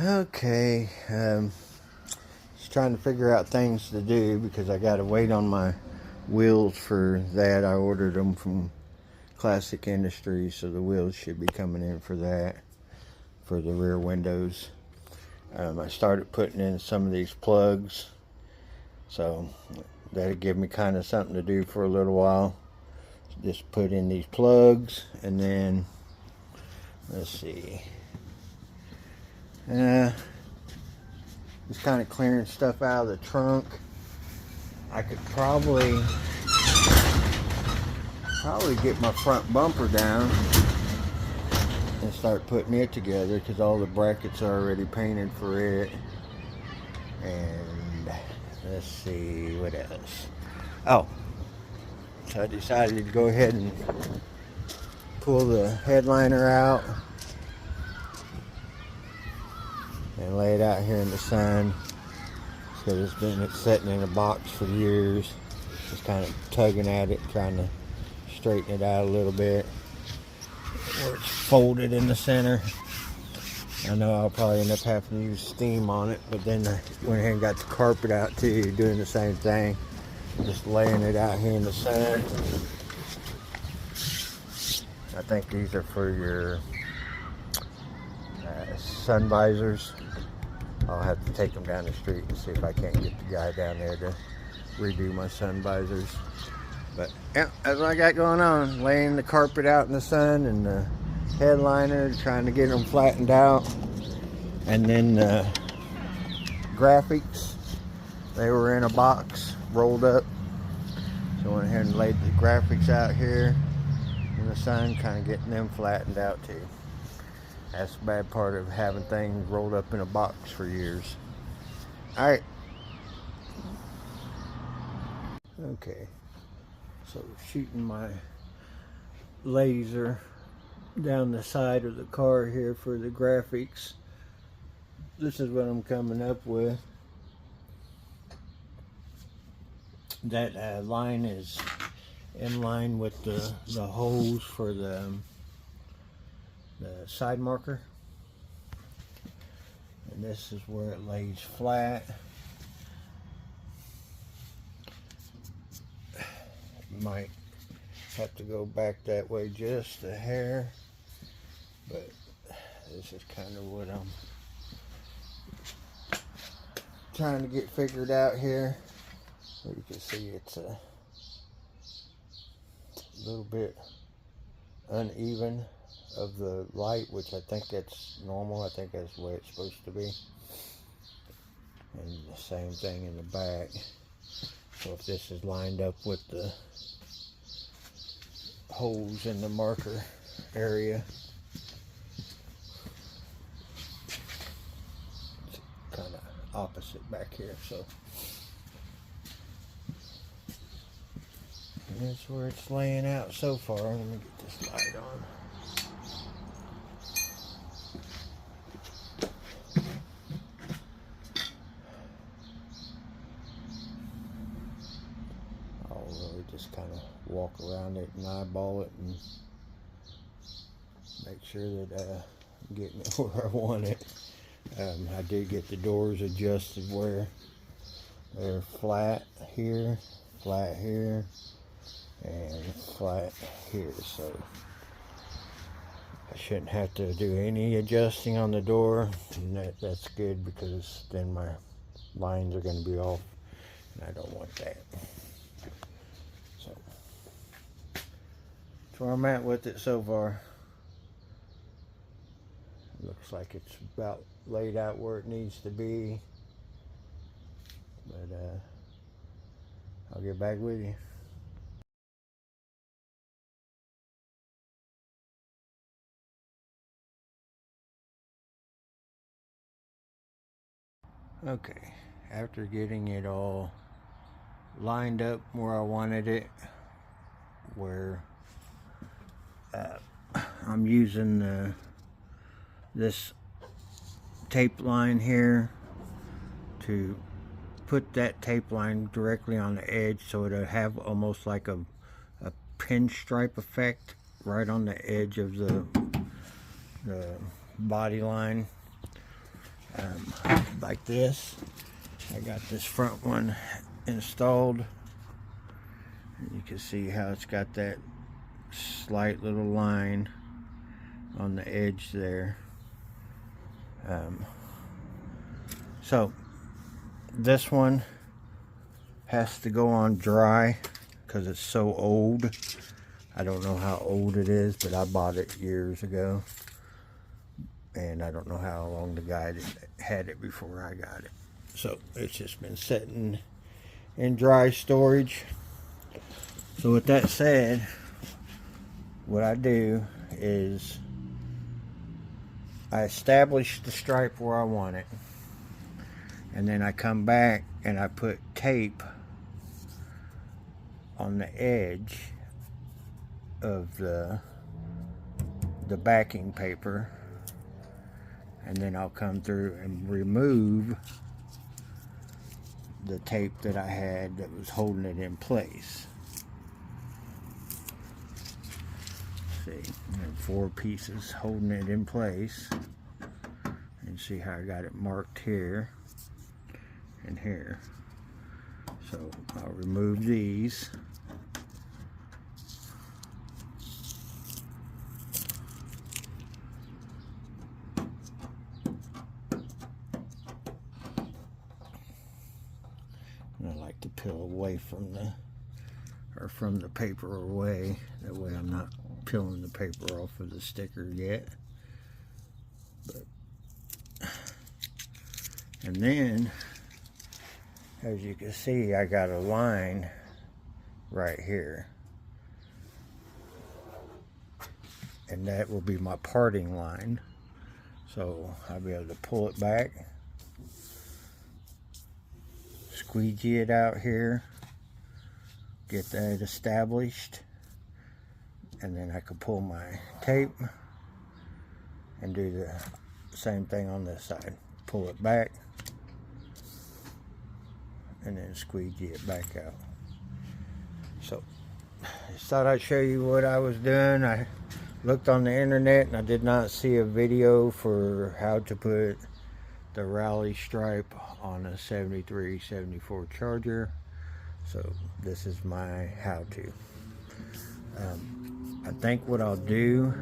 Okay, just trying to figure out things to do because I got to wait on my wheels for that. I ordered them from Classic Industries, so the wheels should be coming in for that, for the rear windows. I started putting in some of these plugs, so that'll give me kind of something to do for a little while. Just put in these plugs, and then let's see. Just kind of clearing stuff out of the trunk. I could probably get my front bumper down and start putting it together because all the brackets are already painted for it. And let's see what else. Oh, so I decided to go ahead and pull the headliner out and lay it out here in the sun because it's sitting in a box for years. Just kind of tugging at it, trying to straighten it out a little bit where it's folded in the center. I know I'll probably end up having to use steam on it, but then I went ahead and got the carpet out too, doing the same thing, just laying it out here in the sun. I think these are for your sun visors. I'll have to take them down the street and see if I can't get the guy down there to redo my sun visors. But yeah, that's what I got going on. Laying the carpet out in the sun and the headliner, trying to get them flattened out. And then graphics, they were in a box, rolled up. So I went ahead and laid the graphics out here in the sun, kind of getting them flattened out too. That's the bad part of having things rolled up in a box for years. Alright. Okay. So shooting my laser down the side of the car here for the graphics. This is what I'm coming up with. That line is in line with the holes for the side marker, and this is where it lays flat. Might have to go back that way just a hair, but this is kind of what I'm trying to get figured out here. You can see it's a little bit uneven of the light, which I think that's normal. I think that's the way it's supposed to be. And the same thing in the back. So if this is lined up with the holes in the marker area, it's kind of opposite back here. So that's where it's laying out so far. Let me get this light on. Just kind of walk around it and eyeball it and make sure that I'm getting it where I want it. I did get the doors adjusted where they're flat here, and flat here, so I shouldn't have to do any adjusting on the door, and that's good because then my lines are going to be off, and I don't want that. So that's where I'm at with it so far. Looks like it's about laid out where it needs to be, but I'll get back with you. Okay, after getting it all lined up where I wanted it, where I'm using this tape line here to put that tape line directly on the edge, so it'll have almost like a pinstripe effect right on the edge of the body line. like this. I got this front one installed. You can see how it's got that slight little line on the edge there. So this one has to go on dry because it's so old. I don't know how old it is, but I bought it years ago, and I don't know how long the guy that had it before I got it. So it's just been sitting in dry storage. So with that said, what I do is I establish the stripe where I want it, and then I come back and I put tape on the edge of the backing paper, and then I'll come through and remove the tape that I had that was holding it in place. See, I have 4 pieces holding it in place, and see how I got it marked here and here. So I'll remove these. And I like to peel away from the paper away. That way I'm not peeling the paper off of the sticker yet. And then, as you can see, I got a line right here, and that will be my parting line. So I'll be able to pull it back, squeegee it out here, get that established, and then I can pull my tape and do the same thing on this side. Pull it back and then squeegee it back out. So just thought I'd show you what I was doing. I looked on the internet and I did not see a video for how to put the rallye stripe on a 73, 74 Charger. So this is my how-to. I think what I'll do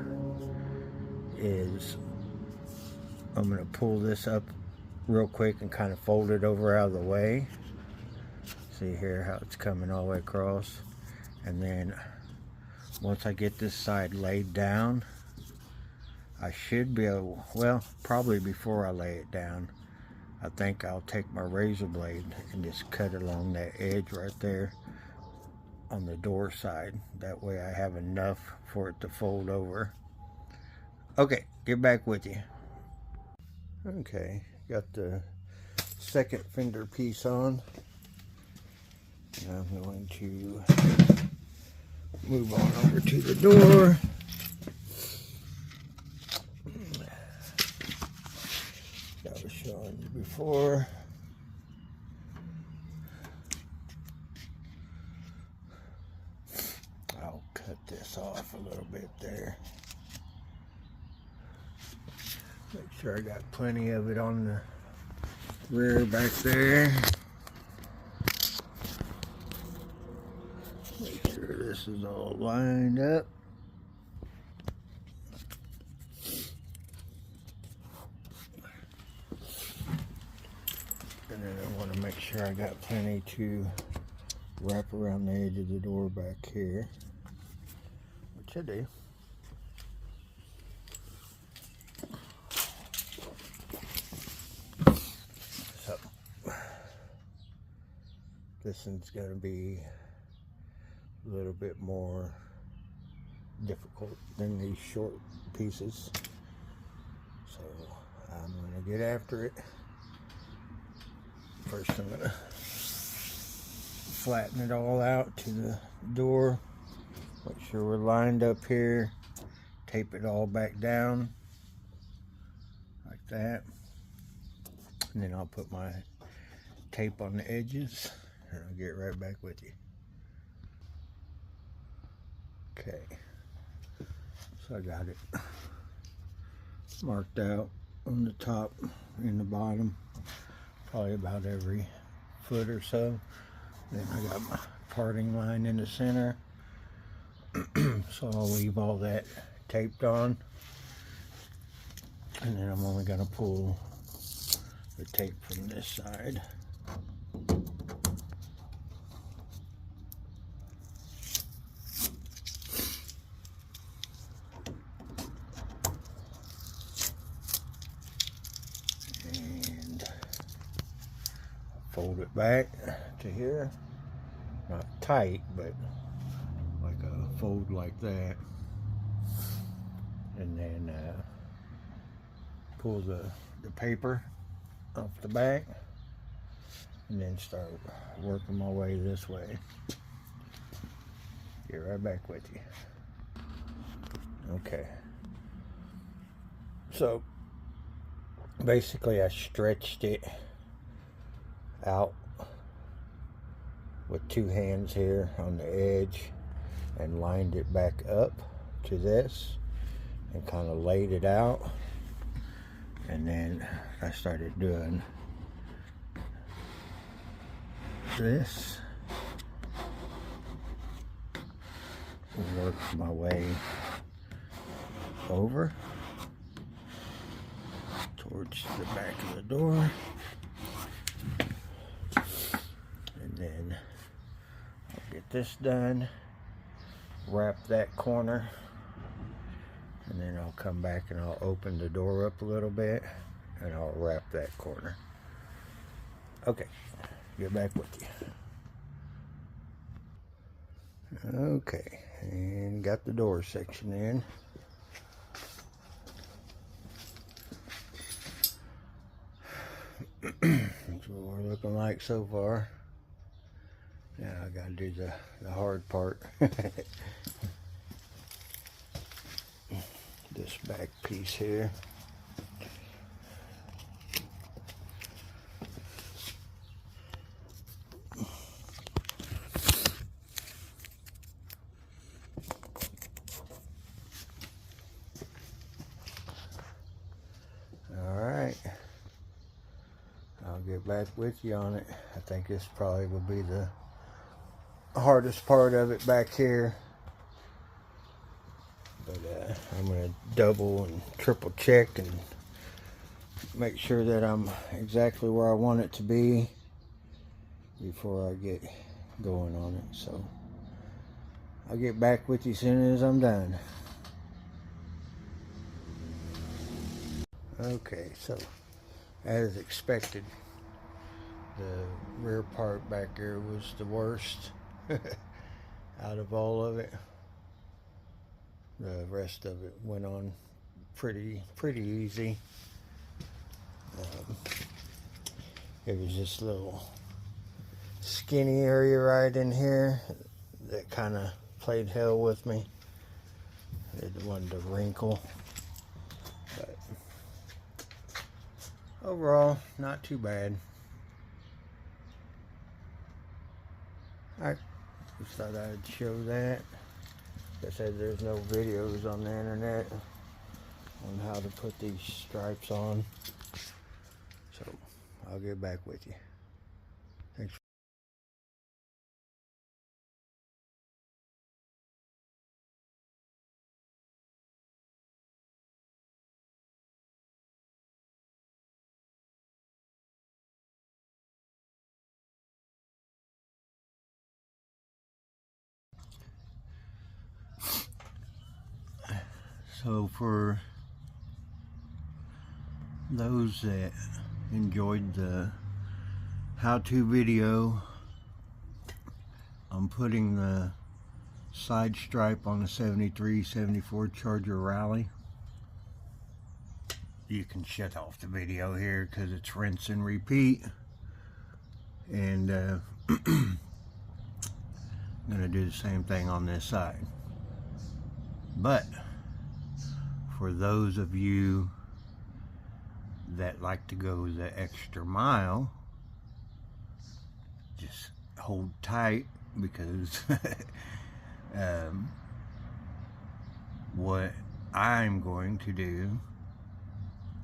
is I'm going to pull this up real quick and kind of fold it over out of the way. See here how it's coming all the way across. And then once I get this side laid down, I should be able, well, probably before I lay it down, I think I'll take my razor blade and just cut along that edge right there on the door side. That way I have enough for it to fold over. Okay, get back with you. Okay, got the second fender piece on. Now I'm going to move on over to the door. That was showing you before. I'll cut this off a little bit there. Make sure I got plenty of it on the rear back there. Make sure this is all lined up. And then I want to make sure I got plenty to wrap around the edge of the door back here, which I do. So this one's going to be a little bit more difficult than these short pieces, so I'm going to get after it. First I'm going to flatten it all out to the door, make sure we're lined up here, tape it all back down like that, and then I'll put my tape on the edges and I'll get right back with you. Okay, so I got it marked out on the top and the bottom. probably about every foot or so. Then I got my parting line in the center. So I'll leave all that taped on. And then I'm only going to pull the tape from this side. And fold it back to here. Not tight, but like a fold like that. And then pull the paper off the back, and then start working my way this way. Get right back with you. Okay. So basically I stretched it out with two hands here on the edge and lined it back up to this and kind of laid it out. And then I started doing this and worked my way over towards the back of the door. And then I'll get this done, wrap that corner, and then I'll come back and I'll open the door up a little bit and I'll wrap that corner. Okay, get back with you. Okay, and got the door section in. That's what we're looking like so far. Now I gotta do the hard part. This back piece here. Alright. I'll get back with you on it. I think this probably will be the hardest part of it back here. But I'm going to double and triple check and make sure that I'm exactly where I want it to be before I get going on it. So I'll get back with you as soon as I'm done. Okay, so as expected, the rear part back here was the worst out of all of it. The rest of it went on pretty easy. It was this little skinny area right in here that kind of played hell with me. It wanted to wrinkle, but overall, not too bad. I just thought I'd show that. Like I said, there's no videos on the internet on how to put these stripes on. So I'll get back with you. Thanks. So for those that enjoyed the how-to video, I'm putting the side stripe on the 73-74 Charger Rally. You can shut off the video here because it's rinse and repeat. And I'm going to do the same thing on this side. But for those of you that like to go the extra mile, just hold tight, because what I'm going to do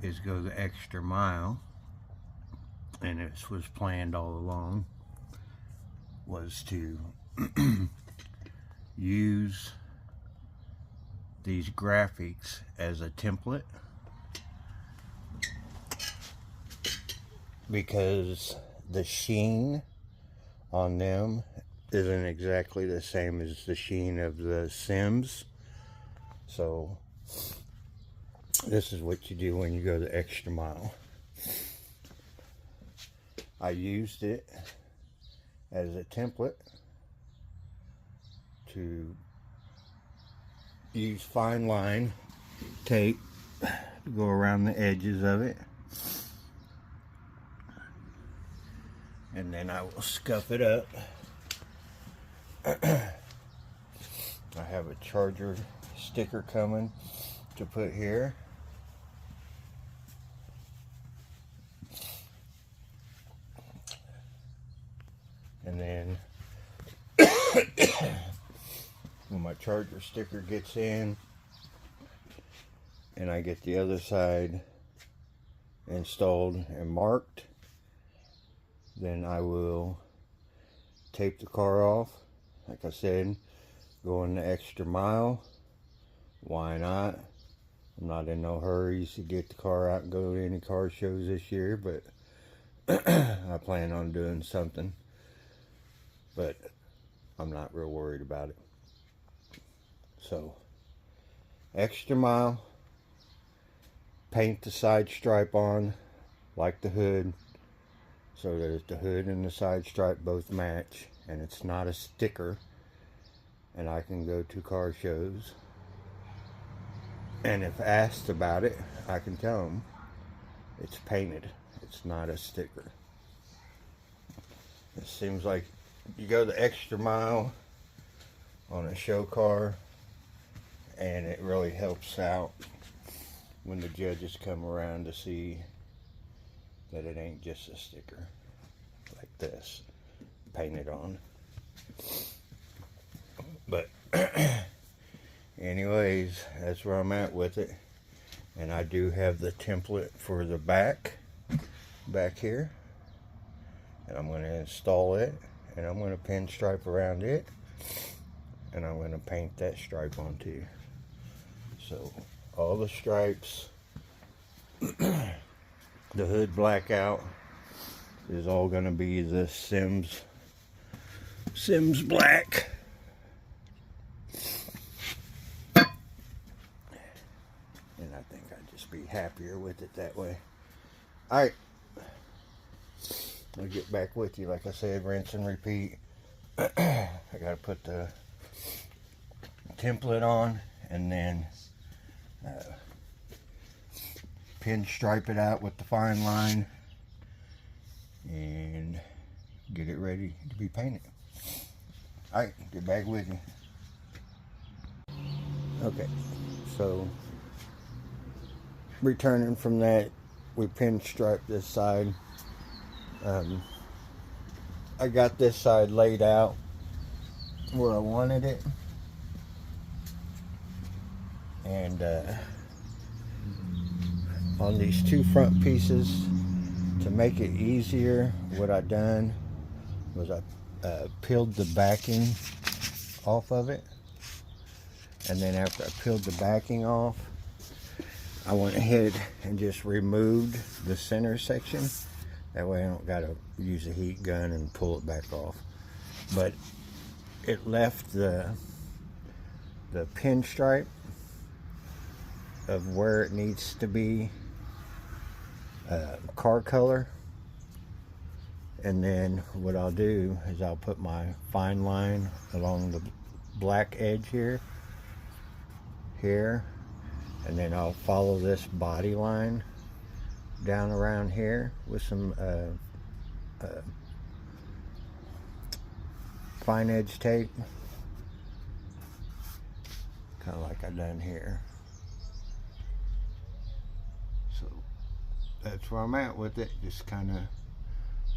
is go the extra mile and this was planned all along, was to use these graphics as a template, because the sheen on them isn't exactly the same as the sheen of the Sims. So this is what you do when you go the extra mile. I used it as a template to use fine line tape to go around the edges of it, and then I will scuff it up. I have a charger sticker coming to put here. And then when my charger sticker gets in and I get the other side installed and marked, then I will tape the car off. Like I said, going the extra mile. Why not? I'm not in no hurries to get the car out and go to any car shows this year, but I plan on doing something. But I'm not real worried about it. So, extra mile, paint the side stripe on like the hood, so that the hood and the side stripe both match, and it's not a sticker, and I can go to car shows, and if asked about it, I can tell them it's painted, it's not a sticker. It seems like you go the extra mile on a show car, and it really helps out when the judges come around to see that it ain't just a sticker like this painted on. But anyways, that's where I'm at with it. And I do have the template for the back here, and I'm going to install it, and I'm going to pinstripe around it, and I'm going to paint that stripe on too. So all the stripes, the hood blackout is all going to be the Sims black. And I think I'd just be happier with it that way. Alright, I'll get back with you. Like I said, rinse and repeat. I gotta put the template on, and then pinstripe it out with the fine line and get it ready to be painted. Alright, get back with you. Okay, so returning from that, we pinstriped this side. I got this side laid out where I wanted it, and on these two front pieces, to make it easier, what I done was I peeled the backing off of it, and then after I peeled the backing off, I went ahead and just removed the center section. That way I don't gotta use a heat gun and pull it back off. But it left the pinstripe of where it needs to be car color. And then what I'll do is I'll put my fine line along the black edge here, and then I'll follow this body line down around here with some fine edge tape, kind of like I done here. So that's where I'm at with it, just kind of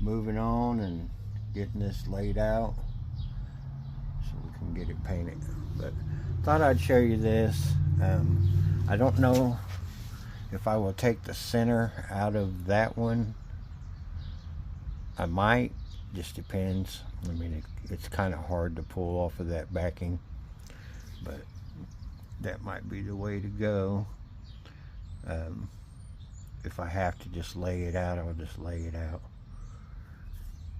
moving on and getting this laid out so we can get it painted. But thought I'd show you this. I don't know if I will take the center out of that one I might, just depends. I mean, it's kind of hard to pull off of that backing, but that might be the way to go. If I have to just lay it out, I'll just lay it out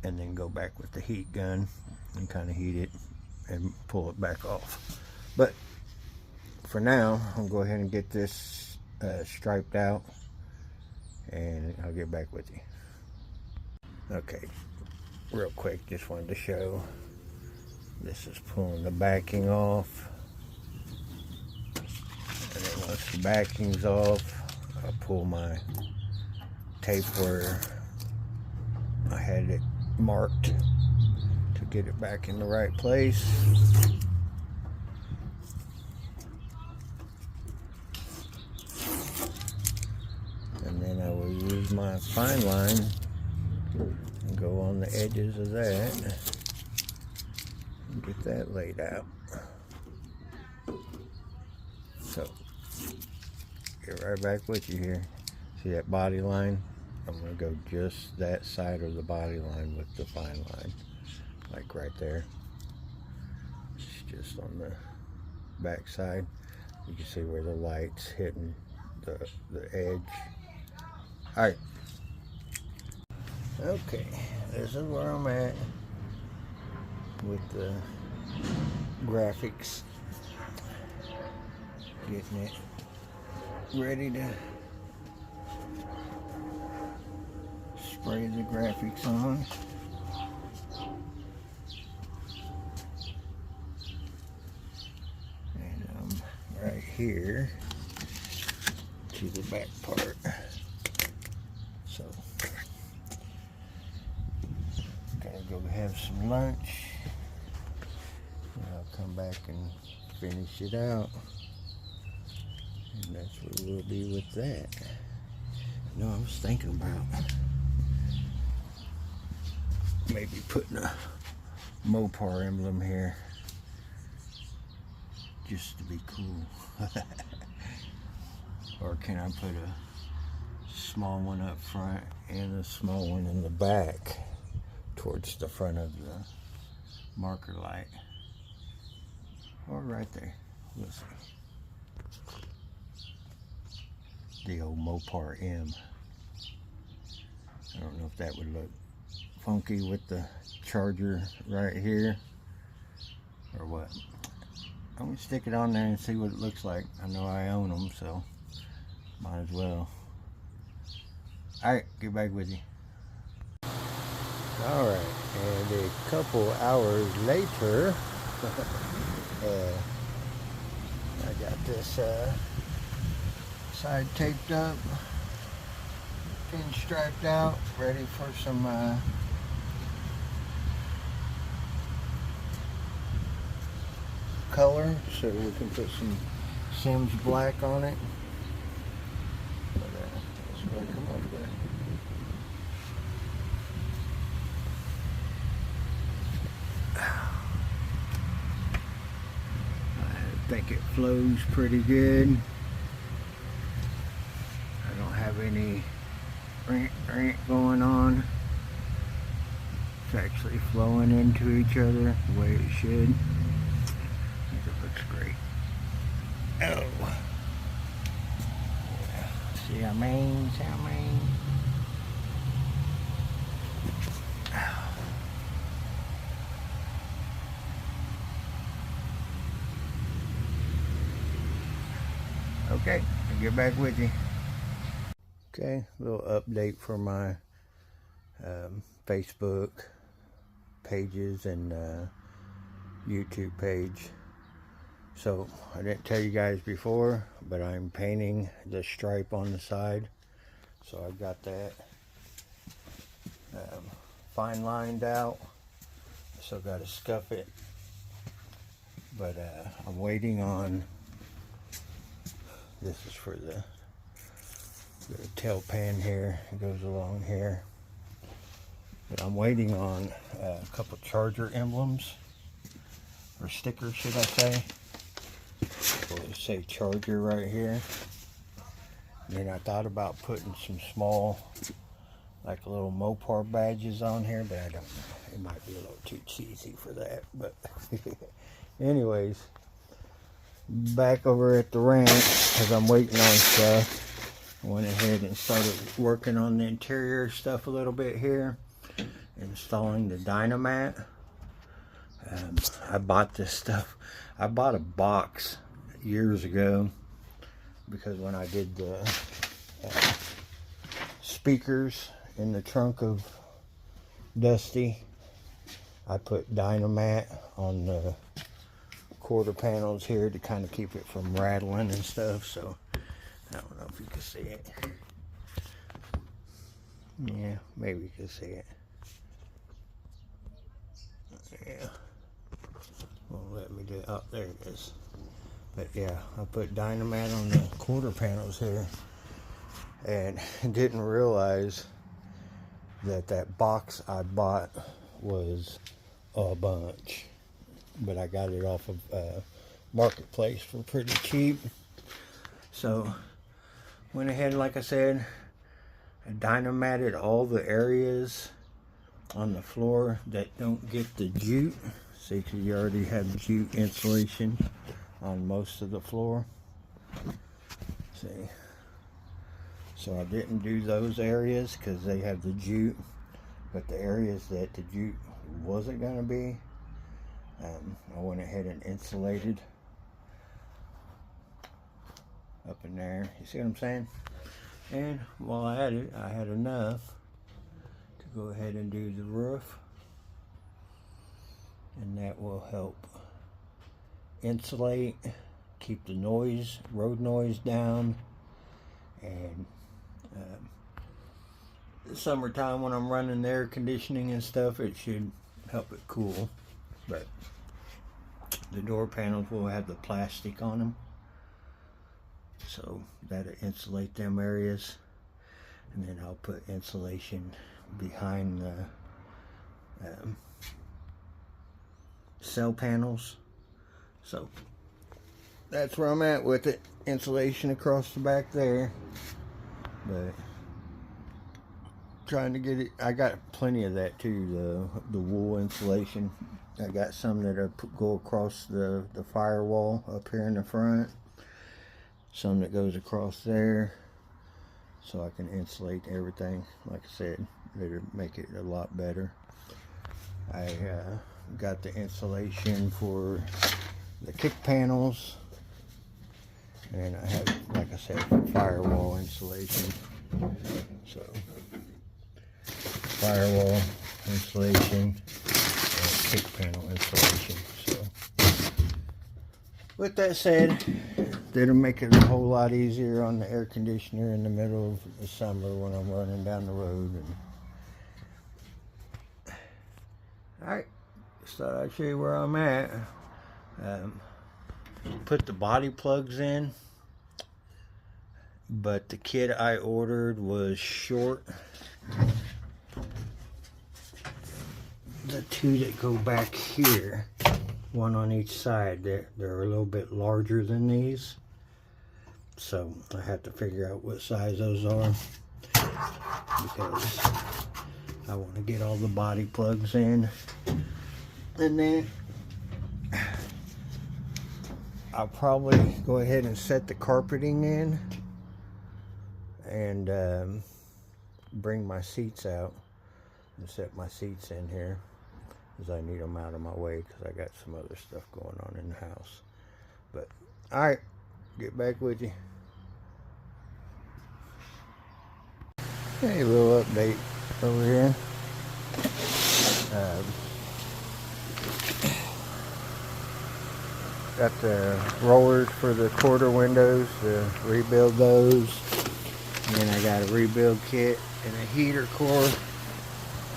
and then go back with the heat gun and kind of heat it and pull it back off. But for now, I'll go ahead and get this striped out, and I'll get back with you. Okay, real quick, just wanted to show, this is pulling the backing off, and then once the backing's off, I'll pull my tape where I had it marked to get it back in the right place. And then I will use my fine line and go on the edges of that and get that laid out. So, get right back with you here. See that body line? I'm going to go just that side of the body line with the fine line, like right there. It's just on the back side. You can see where the light's hitting the edge. Alright. Okay, this is where I'm at with the graphics. Getting it ready to spray the graphics on. And I'm right here to the back part. So, gonna go have some lunch, and I'll come back and finish it out. And that's what we'll be with that. No, I was thinking about maybe putting a Mopar emblem here, just to be cool. Or can I put a small one up front and a small one in the back towards the front of the marker light? Or right there. We'll see. The old Mopar M. I don't know if that would look funky with the charger right here or what. I'm gonna stick it on there and see what it looks like. I know I own them, so might as well. Alright, get back with you. Alright, and a couple hours later, I got this side taped up, pin striped out, ready for some color, so we can put some Sims black on it. But that's what I come up with. I think it flows pretty good. I don't have any rant going on. It's actually flowing into each other the way it should. I think it looks great. Oh. Yeah. See how I mean? See how I mean? Okay, I'll get back with you. Okay, a little update for my Facebook pages and YouTube page. So, I didn't tell you guys before, but I'm painting the stripe on the side. So I've got that fine lined out. Still got to scuff it. But I'm waiting on, this is for the tail pan here, it goes along here. But I'm waiting on a couple charger emblems, or stickers should I say. It'll say charger right here. And then I thought about putting some small like little Mopar badges on here, but I don't know. It might be a little too cheesy for that. But anyways, back over at the ranch, because I'm waiting on stuff, I went ahead and started working on the interior stuff a little bit here, installing the Dynamat. I bought this stuff. I bought a box years ago because when I did the speakers in the trunk of Dusty, I put Dynamat on the quarter panels here to kind of keep it from rattling and stuff. So I don't know if you can see it. Yeah, maybe you can see it. Yeah. Won't let me do it. Oh, there it is. But yeah, I put Dynamat on the quarter panels here and didn't realize that that box I bought was a bunch. But I got it off of Marketplace for pretty cheap. So went ahead, like I said, I Dynamated all the areas on the floor that don't get the jute. See, because you already have jute insulation on most of the floor. See, so I didn't do those areas because they have the jute, but the areas that the jute wasn't going to be, I went ahead and insulated up in there. You see what I'm saying? And while I had it, I had enough to go ahead and do the roof, and that will help insulate, keep the noise, road noise down. And summertime when I'm running the air conditioning and stuff, it should help it cool. But the door panels will have the plastic on them, so that'll insulate them areas. And then I'll put insulation behind the cell panels. So that's where I'm at with it. Insulation across the back there, but trying to get it. I got plenty of that too, the wool insulation. I got some that go across the firewall up here in the front, some that goes across there, so I can insulate everything. Like I said, it'll make it a lot better. I got the insulation for the kick panels, and I have, like I said, firewall insulation. So firewall insulation and kick panel insulation. So with that said, that'll make it a whole lot easier on the air conditioner in the middle of the summer when I'm running down the road. And alright, just thought I'd show you where I'm at. Put the body plugs in, but the kit I ordered was short. The two that go back here, one on each side, they're a little bit larger than these, so I have to figure out what size those are, because I want to get all the body plugs in. And then I'll probably go ahead and set the carpeting in and bring my seats out and set my seats in here, because I need them out of my way because I got some other stuff going on in the house. But alright, get back with you. Hey, a little update over here. Got the rollers for the quarter windows to rebuild those. And then I got a rebuild kit and a heater core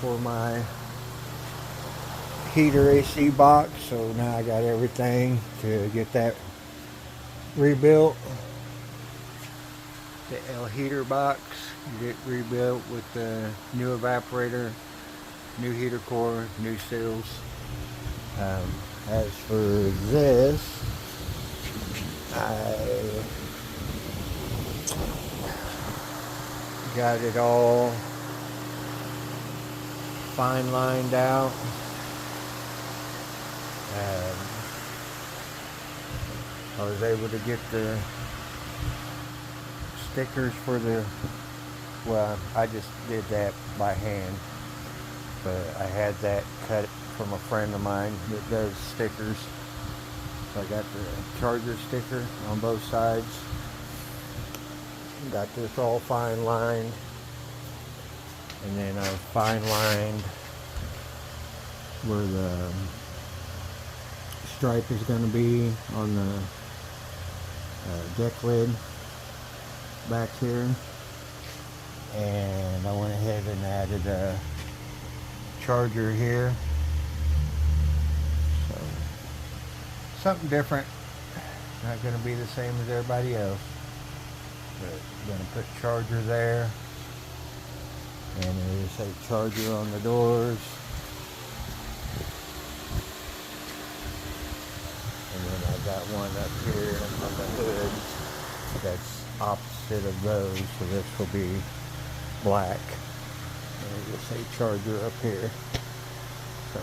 for my heater AC box. So now I got everything to get that rebuilt. The L heater box, get rebuilt with the new evaporator, new heater core, new seals. As for this, I got it all fine lined out. I was able to get the stickers for the, well, I just did that by hand, but I had that cut from a friend of mine that does stickers. So I got the charger sticker on both sides. Got this all fine lined, and then I fine lined where the stripe is going to be on the deck lid back here, and I went ahead and added a charger here. So something different, not going to be the same as everybody else, but I'm going to put charger there, and there's a charger on the doors, and then I got one up here on the hood that's opposite of those, so this will be black, and there's a charger up here, so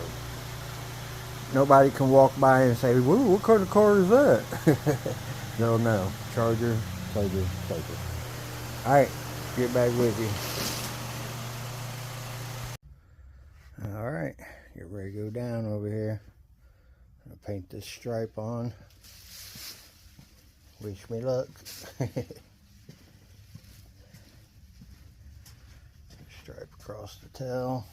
nobody can walk by and say, "Whoa, what kind of car is that?" They'll know. Charger, charger, charger. Alright, get back with you. Alright, get ready to go down over here. I'll paint this stripe on. Wish me luck. Stripe across the tail.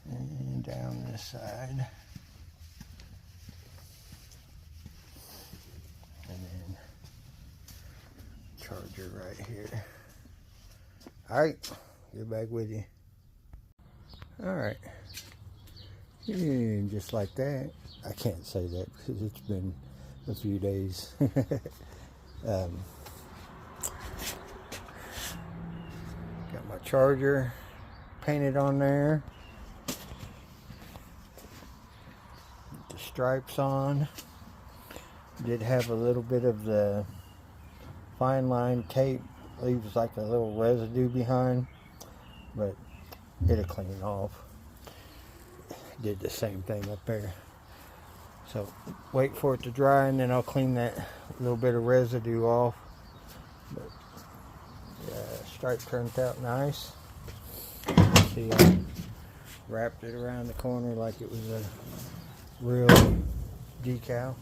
And down this side. And then charger right here. Alright, get back with you. Alright. And just like that. I can't say that because it's been a few days. Got my charger painted on there. The stripes on. Did have a little bit of the fine line tape. Leaves like a little residue behind, but it'll clean off. Did the same thing up there. So wait for it to dry, and then I'll clean that little bit of residue off. But the stripe turned out nice. See, I wrapped it around the corner like it was a real decal.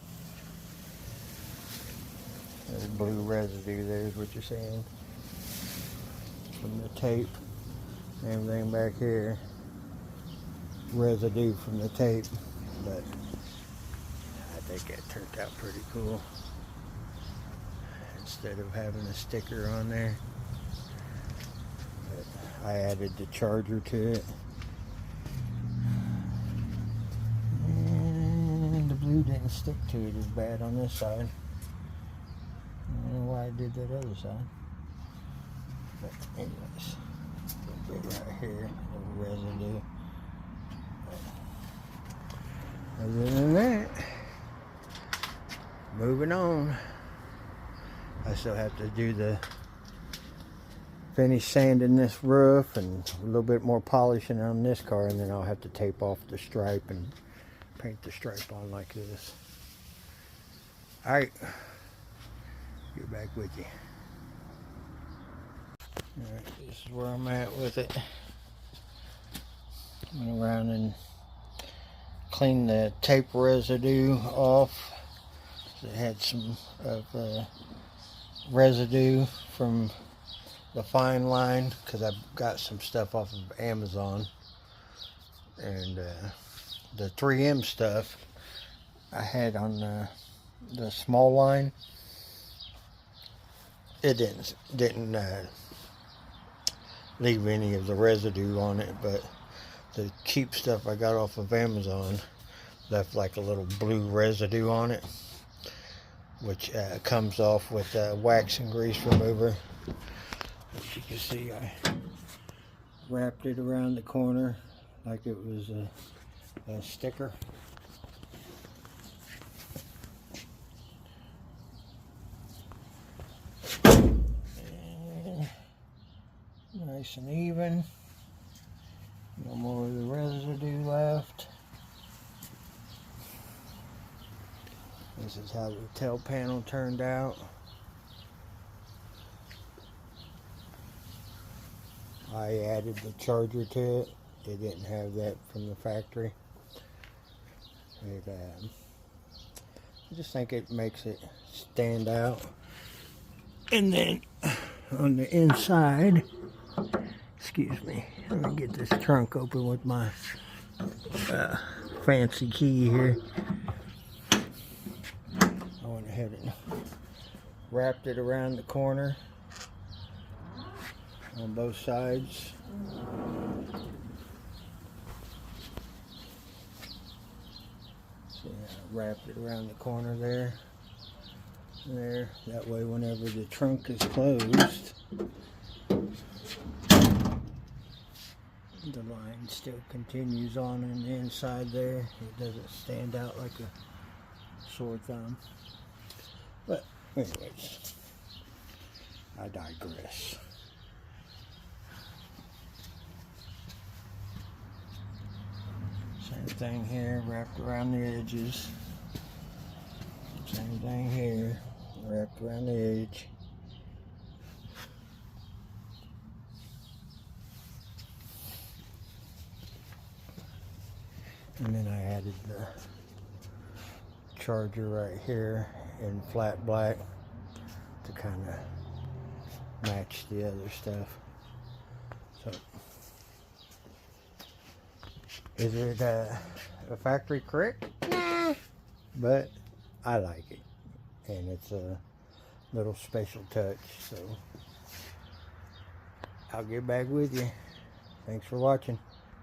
There's blue residue there is what you're seeing from the tape. Everything back here, residue from the tape, but I think that turned out pretty cool. Instead of having a sticker on there, but I added the charger to it. And the blue didn't stick to it as bad on this side. I don't know why I did that other side. But anyways, a little bit right here, a little residue. But other than that, moving on. I still have to do the finish sanding this roof and a little bit more polishing on this car, and then I'll have to tape off the stripe and paint the stripe on like this. Alright, get back with you. Alright, this is where I'm at with it. Went around and cleaned the tape residue off. It had some of residue from the fine line because I got some stuff off of Amazon, and the 3M stuff I had on the small line. It didn't leave any of the residue on it, but the cheap stuff I got off of Amazon left like a little blue residue on it, which comes off with wax and grease remover. As you can see, I wrapped it around the corner like it was a sticker. And Nice and even. No more of the residue left. This is how the tail panel turned out. I added the charger to it. They didn't have that from the factory. I just think it makes it stand out. And then on the inside, excuse me, let me get this trunk open with my fancy key here. I went ahead and wrapped it around the corner on both sides. So yeah, I wrapped it around the corner there. There, that way whenever the trunk is closed, the line still continues on the inside there. It doesn't stand out like a sore thumb. But anyways, I digress. Same thing here, wrapped around the edges. Same thing here, wrapped around the edge. And then I added the charger right here in flat black to kind of match the other stuff. So, is it a factory correct? Nah, but I like it, and it's a little special touch. So I'll get back with you. Thanks for watching.